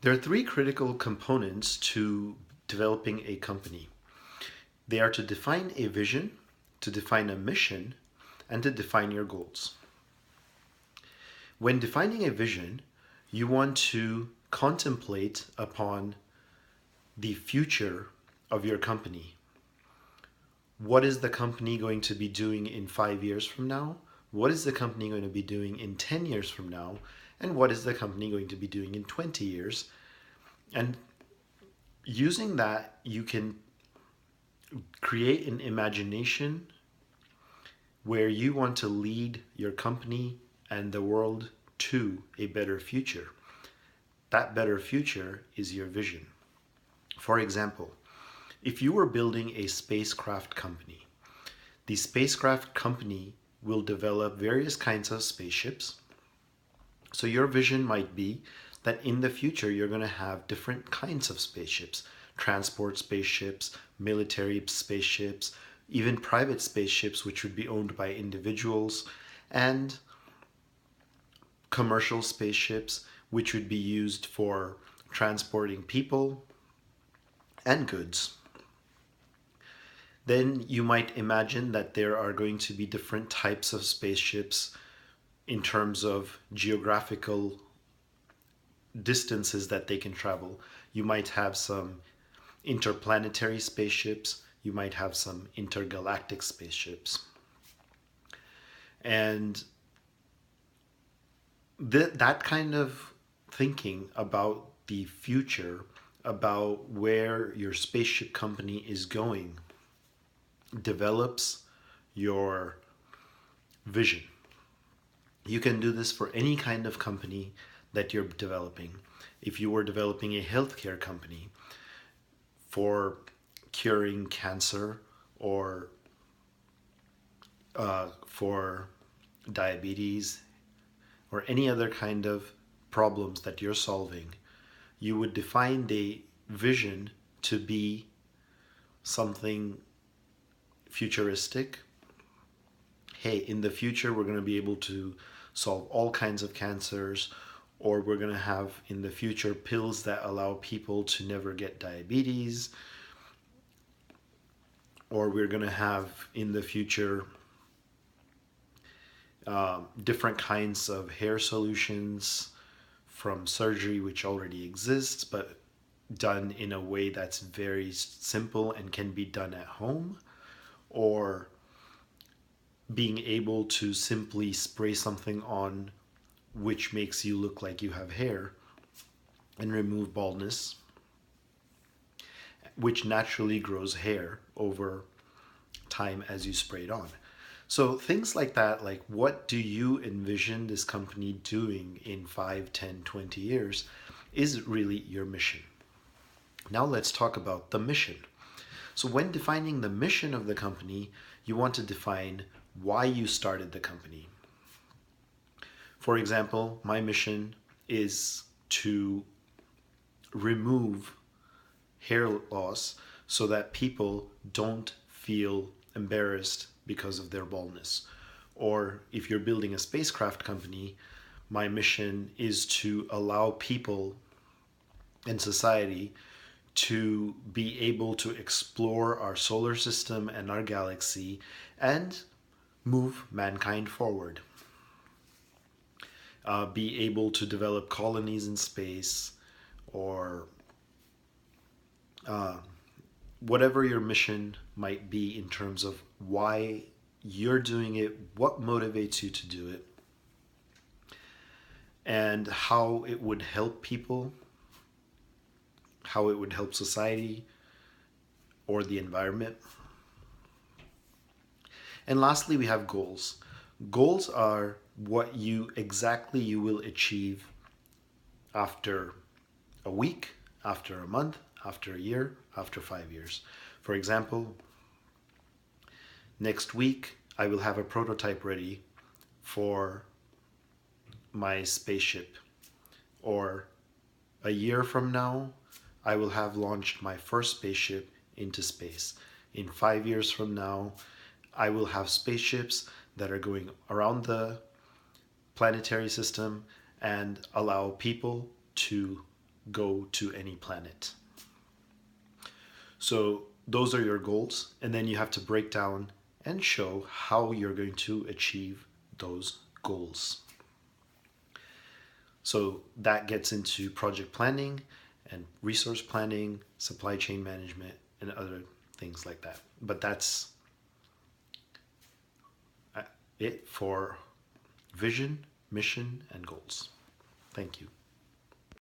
There are three critical components to developing a company. They are to define a vision, to define a mission, and to define your goals. When defining a vision, you want to contemplate upon the future of your company. What is the company going to be doing in 5 years from now? What is the company going to be doing in 10 years from now? And what is the company going to be doing in 20 years? And using that, you can create an imagination where you want to lead your company and the world to a better future. That better future is your vision. For example, if you were building a spacecraft company, the spacecraft company will develop various kinds of spaceships. So your vision might be that in the future you're going to have different kinds of spaceships, transport spaceships, military spaceships, even private spaceships which would be owned by individuals, and commercial spaceships which would be used for transporting people and goods. Then you might imagine that there are going to be different types of spaceships in terms of geographical distances that they can travel. You might have some interplanetary spaceships, you might have some intergalactic spaceships. And that kind of thinking about the future, about where your spaceship company is going, develops your vision. You can do this for any kind of company that you're developing. If you were developing a healthcare company for curing cancer or for diabetes or any other kind of problems that you're solving, you would define the vision to be something futuristic. Hey, in the future, we're going to be able to solve all kinds of cancers, or we're going to have in the future pills that allow people to never get diabetes, or we're going to have in the future different kinds of hair solutions from surgery which already exists but done in a way that's very simple and can be done at home, or being able to simply spray something on which makes you look like you have hair and remove baldness, which naturally grows hair over time as you spray it on. So things like that, like what do you envision this company doing in 5, 10, 20 years is really your mission. Now let's talk about the mission. So when defining the mission of the company, you want to define why you started the company. For example, my mission is to remove hair loss so that people don't feel embarrassed because of their baldness. Or if you're building a spacecraft company, my mission is to allow people and society to be able to explore our solar system and our galaxy and move mankind forward. Be able to develop colonies in space, or whatever your mission might be in terms of why you're doing it, what motivates you to do it, and how it would help people, how it would help society or the environment. And lastly, we have goals. Goals are what you will achieve after a week, after a month, after a year, after 5 years. For example, next week I will have a prototype ready for my spaceship. Or a year from now, I will have launched my first spaceship into space. In 5 years from now, I will have spaceships that are going around the planetary system and allow people to go to any planet. So those are your goals, and then you have to break down and show how you're going to achieve those goals. So that gets into project planning and resource planning, supply chain management, and other things like that. But that's it for vision, mission, and goals. Thank you.